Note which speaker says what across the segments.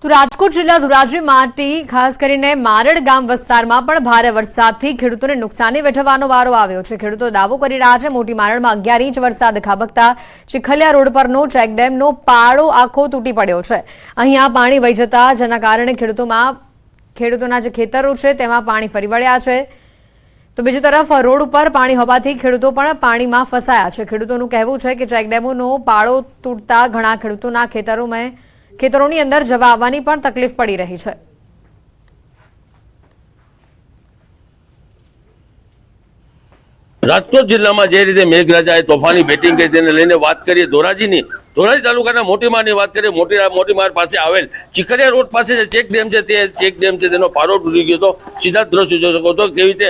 Speaker 1: તો રાજકોટ જિલ્લા ધોરાજી માટી ખાસ કરીને મારડ ગામ વિસ્તારમાં પણ ભારે વરસાદથી ખેડૂતોને નુકસાની વેઠવાનો વારો આવ્યો છે। ખેડૂતો દાવો કરી રહ્યા છે મોટી મારડમાં 11 ઇંચ વરસાદ ખાબકતા ચીખલિયા રોડ પરનો ચેકડેમનો પાળો આખો તૂટી પડ્યો છે। અહીંયા પાણી વહી જતા જેના કારણે ખેડૂતોના જે ખેતરો છે તેમાં પાણી ફરી વળ્યા છે। તો બીજી તરફ રોડ ઉપર પાણી હોવાથી ખેડૂતો પણ પાણીમાં ફસાયા છે। ખેડૂતોનું કહેવું છે કે ચેકડેમનો પાળો તૂટતા ઘણા ખેડૂતોના ખેતરોની અંદર જવા આવવાની પણ તકલીફ પડી રહી છે।
Speaker 2: રાજકોટ જિલ્લામાં જે રીતે મેઘરાજાએ તોફાની બેટિંગ કરી તેને લઈને વાત કરીએ ધોરાજી તાલુકાના મોટીમારની વાત કરીએ મોટીમાર પાસે આવેલ ચીખલિયા રોડ પાસે જે ચેક ડેમ છે તે ચેક ડેમ છે તેનો પાળો તૂટી ગયો હતો। સીધા દ્રશ્યો જોઈ શકો છો કેવી રીતે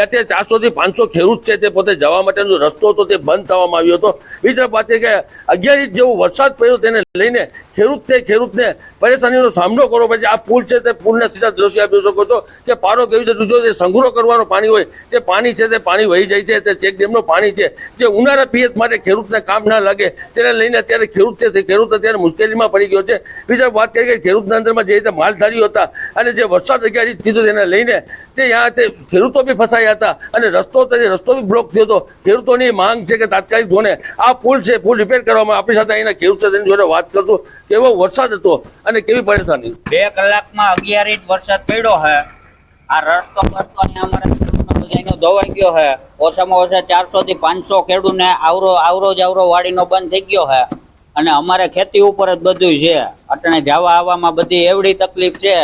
Speaker 2: અત્યારે 400 થી 500 ખેડૂત છે તે પોતે જવા માટેનો રસ્તો હતો તે બંધ થવામાં આવ્યો હતો। બીજી તરફ વાત કે 11 ઇંચ જેવો વરસાદ પડ્યો તેને લઈને ખેડૂતને પરેશાનીનો સામનો કરવો પડે છે। આ પુલ છે તે પુલના સીધા દ્રશ્યો આપી શકો છો કે પારો કેવી રીતે તૂટ્યો તે સંગ્રહ કરવાનો પાણી હોય તે પાણી છે તે પાણી વહી જાય છે। તે ચેક ડેમનું પાણી છે જે ઉનાળા પિયત માટે ખેડૂતને કામ ના લાગે તેને લઈને અત્યારે ખેડૂત અત્યારે મુશ્કેલીમાં પડી ગયો છે। બીજા વાત કરીએ કે ખેડૂતના અંદરમાં જે રીતે માલધારીઓ હતા અને જે વરસાદ 11 ઇંચ થયો તેને લઈને તે ખેડૂતો બી ફસાયા હતા અને રસ્તો બી બ્લોક થયો હતો। ખેડૂતોની માંગ છે કે તાત્કાલિક ધોરણે આ પુલ છે પુલ રિપેર કરવામાં। આપણી સાથે અહીંના ખેડૂત છે તેની જોડે વાત કરશું કેવો વરસાદ હતો અને કેવી પરેશાની।
Speaker 3: 2 કલાકમાં 11 ઇંચ વરસાદ પડ્યો છે। આ રસ્તો અમારા ખેડૂતનો ધોવાઈ ગયો છે। ઓછામાં ઓછા 400 થી 500 ખેડૂતને આવરો વાડીનો બંધ થઈ ગયો છે અને અમારે ખેતી ઉપર જ બધું છે। અટણે જવા આવવામાં બધી એવડી તકલીફ છે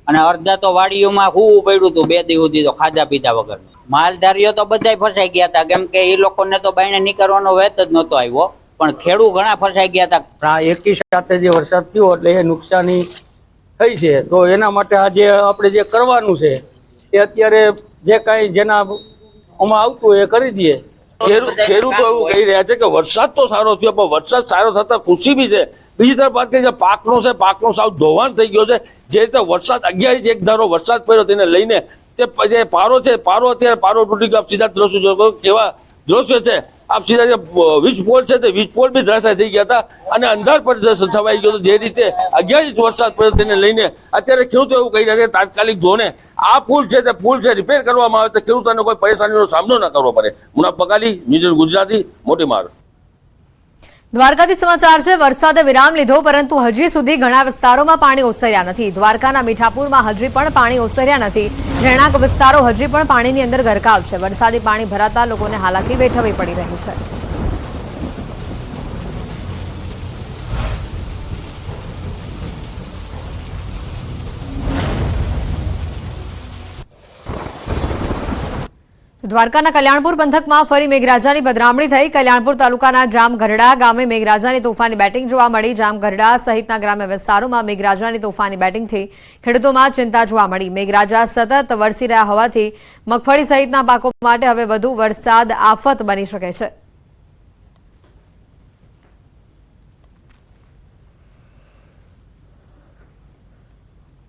Speaker 3: અને અડધા તો વાડીઓમાં હોવું પડ્યું હતું 2 દિવસ સુધી તો ખાધા પીધા વગર। માલધારીઓ તો બધાય ફસાઈ ગયા હતા કેમ કે એ લોકોને તો બાયણે નીકળવાનો વેત જ નહોતો આવ્યો પણ ખેડૂત ઘણા ફસાઈ ગયા હતા।
Speaker 4: એકી સાથે જે વરસાદ થયો એટલે એ નુકસાની થઈ છે। તો એના માટે આજે આપણે જે કરવાનું છે એ અત્યારે જે કાંઈ જેના આમાં આવતું એ કરી દઈએ।
Speaker 2: ખેડૂતો એવું કહી રહ્યા છે કે વરસાદ તો સારો થયો પણ વરસાદ સારો થતા ખુશી બી છે। બીજી તરફ વાત કરીએ પાકનો સાવ ધોવાણ થઈ ગયો છે। જે રીતે વરસાદ 11 ઇંચ એક ધારો વરસાદ પડ્યો તેને લઈને તે જે પારો અત્યારે તૂટી ગયો। આપ સીધા દ્રશ્યો કેવા દ્રશ્યો છે આપ સીધા વીજ પોલ છે તે વીજ પોલ બી ધરાશાય થઈ ગયા હતા અને અંધાર પર છવાઈ ગયો હતો। જે રીતે 11 ઇંચ વરસાદ પડ્યો તેને લઈને અત્યારે ખેડૂતો એવું કહી રહ્યા છે તાત્કાલિક ધોરણે આ પુલ છે રિપેર કરવામાં આવે તો ખેડૂતોને કોઈ પરેશાનીનો સામનો ન કરવો પડે। મુનાફ બકાલી, ન્યૂઝ ગુજરાતી, મોટીમાર।
Speaker 1: દ્વારકાથી સમાચાર છે। વરસાદે વિરામ લીધો પરંતુ હજી સુધી ઘણા વિસ્તારોમાં પાણી ઓસર્યા નથી। દ્વારકાના મીઠાપુરમાં હજી પણ પાણી ઓસર્યા નથી। રહેણાંક વિસ્તારો હજી પણ પાણીની અંદર ગરકાવ છે। વરસાદી પાણી ભરાતા લોકોને હાલાકી વેઠવી પડી રહી છે। દ્વારકાના કલ્યાણપુર પંથકમાં ફરી મેઘરાજાની પધરામણી થઈ। કલ્યાણપુર તાલુકાના જામગઢડા ગામે મેઘરાજાની તોફાની બેટિંગ જોવા મળી। જામગઢડા સહિતના ગ્રામ્ય વિસ્તારોમાં મેઘરાજાની તોફાની બેટિંગથી ખેડૂતોમાં ચિંતા જોવા મળી। મેઘરાજા સતત વરસી રહ્યા હોવાથી મગફળી સહિતના પાકો માટે હવે વધુ વરસાદ આફત બની શકે છે।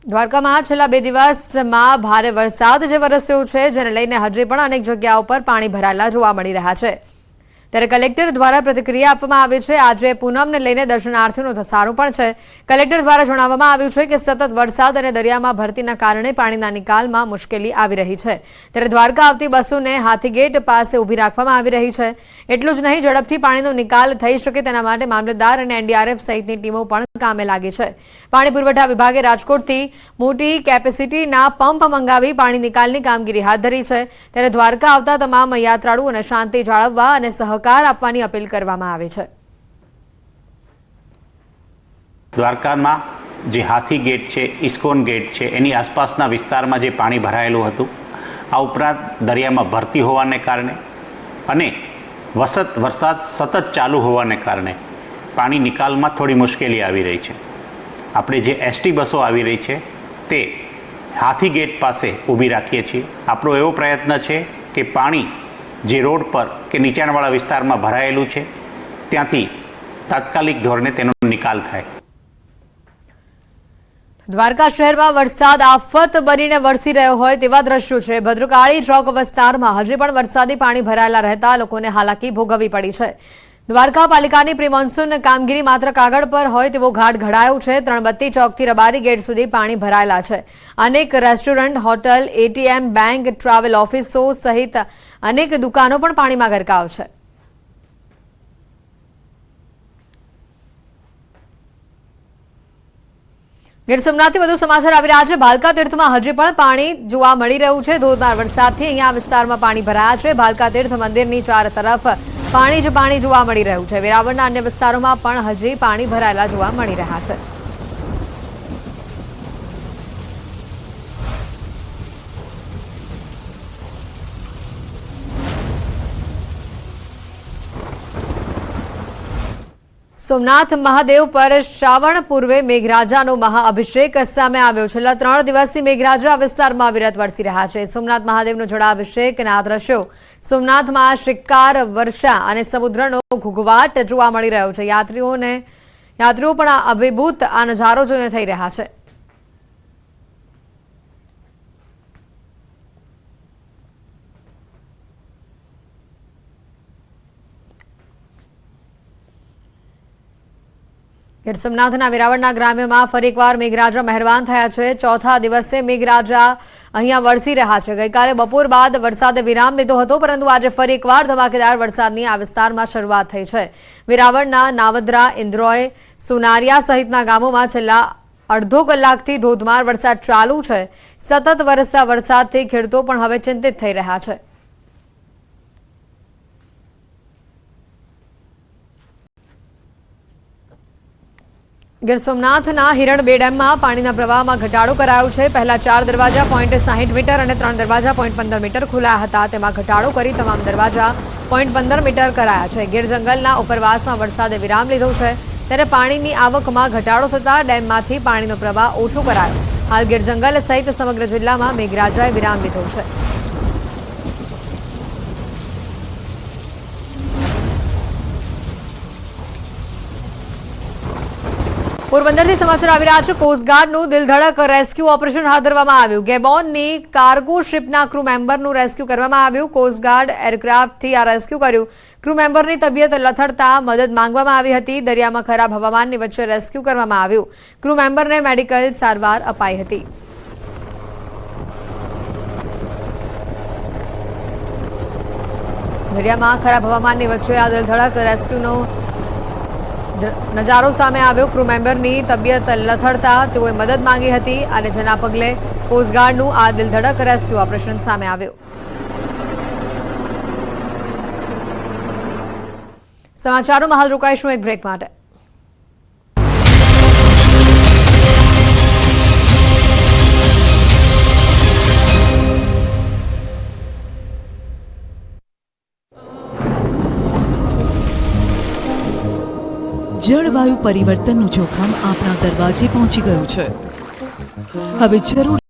Speaker 1: દ્વારકામાં છેલ્લા 2 દિવસમાં ભારે વરસાદ જે વરસ્યો છે જેને લઈને હજી પણ અનેક જગ્યાઓ પર પાણી ભરાયેલા જોવા મળી રહ્યા છે। ત્યારે કલેક્ટર દ્વારા પ્રતિક્રિયા આપવામાં આવી છે। આજે પૂનમને લઈને દર્શનાર્થીઓનો ધસારો પણ છે। કલેક્ટર દ્વારા જણાવવામાં આવ્યું છે કે સતત વરસાદ અને દરિયામાં ભરતીના કારણે પાણીના નિકાલમાં મુશ્કેલી આવી રહી છે। ત્યારે દ્વારકા આવતી બસોને હાથીગેટ પાસે ઊભી રાખવામાં આવી રહી છે। એટલું જ નહીં ઝડપથી પાણીનો નિકાલ થઈ શકે તેના માટે મામલતદાર અને એનડીઆરએફ સહિતની ટીમો પણ કામે લાગી છે। પાણી પુરવઠા વિભાગે રાજકોટથી મોટી કેપેસિટીના પંપ મંગાવી પાણી નિકાલની કામગીરી હાથ ધરી છે। ત્યારે દ્વારકા આવતા તમામ યાત્રાળુઓને શાંતિ જાળવવા અને સહકાર આપવાની અપીલ કરવામાં આવી છે।
Speaker 5: દ્વારકામાં જે હાથી ગેટ છે, ઇસ્કોન ગેટ છે, એની આસપાસના વિસ્તારમાં જે પાણી ભરાયેલું હતું આ ઉપરાંત દરિયામાં ભરતી હોવાને કારણે અને વરસાદ સતત ચાલુ હોવાને કારણે પાણી નિકાલમાં થોડી મુશ્કેલી આવી રહી છે। આપણે જે એસટી બસો આવી રહી છે તે હાથી ગેટ પાસે ઊભી રાખીએ છીએ। આપણો એવો પ્રયત્ન છે કે પાણી જે રોડ પર કે નીચાણવાળા વિસ્તારમાં ભરાયેલું છે ત્યાંથી તાત્કાલિક ધોરણે તેનો નિકાલ થાય।
Speaker 1: દ્વારકા શહેરમાં વરસાદ આફત બનીને વરસી રહ્યો હોય તેવા દ્રશ્યો છે। ભદ્રકાળી ચોક વિસ્તારમાં હજી પણ વરસાદી પાણી ભરાયેલા રહેતા લોકોને હાલાકી ભોગવવી પડી છે। દ્વારકા પાલિકાની પ્રી મોન્સૂન કામગીરી માત્ર કાગળ પર હોય તેવો ઘાટ ઘડાયો છે। ત્રણબત્તી ચોકથી રબારી ગેટ સુધી પાણી ભરાયેલા છે। અનેક restaurant, hotel, ATM, bank, travel ઓફિસો સહિત અનેક દુકાનો પણ પાણીમાં ગરકાવ છે। ગીર સોમનાથથી વધુ સમાચાર આવી રહ્યા છે। ભાલકા તીર્થમાં હજી પણ પાણી જોવા મળી રહ્યું છે। ધોધમાર વરસાદથી અહીંયા વિસ્તારમાં પાણી ભરાયા છે। ભાલકા તીર્થ મંદિરની ચાર તરફ પાણી જ પાણી જોવા મળી રહ્યું છે। વેરાવળના અન્ય વિસ્તારોમાં પણ હજી પાણી ભરાયેલા જોવા મળી રહ્યા છે। સોમનાથ મહાદેવ પર શ્રાવણ પૂર્વે મેઘરાજાનો મહાઅભિષેક સામે આવ્યો। છેલ્લા 3 દિવસથી મેઘરાજા વિસ્તારમાં અવિરત વરસી રહ્યા છે। સોમનાથ મહાદેવનો જળાભિષેકના દ્રશ્યો સોમનાથમાં શિકાર, વર્ષા અને સમુદ્રનો ઘૂઘવાટ જોવા મળી રહ્યો છે। યાત્રીઓ પણ અભિભૂત આ નજારો જોઈને થઈ રહ્યા છે। ગીર સોમનાથના વેરાવળના ગ્રામ્યમાં ફરી એકવાર મેઘરાજા મહેરબાન થયા છે। ચોથા દિવસે મેઘરાજા અહીંયા વરસી રહ્યા છે। ગઈકાલે બપોર બાદ વરસાદે વિરામ લીધો હતો, પરંતુ આજે ફરી એકવાર ધમાકેદાર વરસાદની આ વિસ્તારમાં શરૂઆત થઈ છે। વેરાવળના નાવદરા, ઇન્દ્રોય, સુનારિયા સહિતના ગામોમાં છેલ્લા અડધો કલાકથી ધોધમાર વરસાદ ચાલુ છે। સતત વરસતા વરસાદથી ખેડૂતો પણ હવે ચિંતિત થઈ રહ્યા છે। ગીર સોમનાથના હિરણ 2 ડેમમાં પાણીના પ્રવાહમાં ઘટાડો કરાયો છે। પહેલા 4 દરવાજા 0.60 મીટર અને 3 દરવાજા 0.15 મીટર ખુલ્યા હતા, તેમાં ઘટાડો કરી તમામ દરવાજા 0.15 મીટર કરાયા છે। ગીર જંગલના ઉપરવાસમાં વરસાદે વિરામ લીધો છે, ત્યારે પાણીની આવકમાં ઘટાડો થતા ડેમમાંથી પાણીનો પ્રવાહ ઓછો કરાયો। હાલ ગીર જંગલ સહિત સમગ્ર જિલ્લામાં મેઘરાજાએ વિરામ લીધો છે। પોરબંદરથી સમાચાર આવી રહ્યા છે। કોસ્ટગાર્ડનું દિલધડક રેસ્ક્યુ ઓપરેશન હાથ ધરવામાં આવ્યું। ગેબોનની કાર્ગો શિપના ક્રૂ મેમ્બરનું રેસ્ક્યુ કરવામાં આવ્યું। કોસ્ટગાર્ડ એરક્રાફ્ટથી આ રેસ્ક્યુ કર્યું। ક્રૂ મેમ્બરની તબિયત લથડતા મદદ માંગવામાં આવી હતી। દરિયામાં ખરાબ હવામાનની વચ્ચે રેસ્ક્યુ કરવામાં આવ્યું। ક્રૂ મેમ્બરને મેડિકલ સારવાર અપાઈ હતી। દરિયામાં ખરાબ હવામાનની વચ્ચે આ દિલધડક રેસ્ક્યુનો નજારો સામે આવ્યો। ક્રૂ મેમ્બરની તબિયત લથડતા તેઓએ મદદ માંગી હતી અને જેના પગલે કોસ્ટગાર્ડનું આ દિલધડક રેસ્ક્યુ ઓપરેશન સામે આવ્યું। સમાચારોમાં હાલ રોકાઈશું એક બ્રેક માટે।
Speaker 6: જળવાયુ પરિવર્તનનું જોખમ આપણા દરવાજે પહોંચી ગયું છે। હવે જરૂર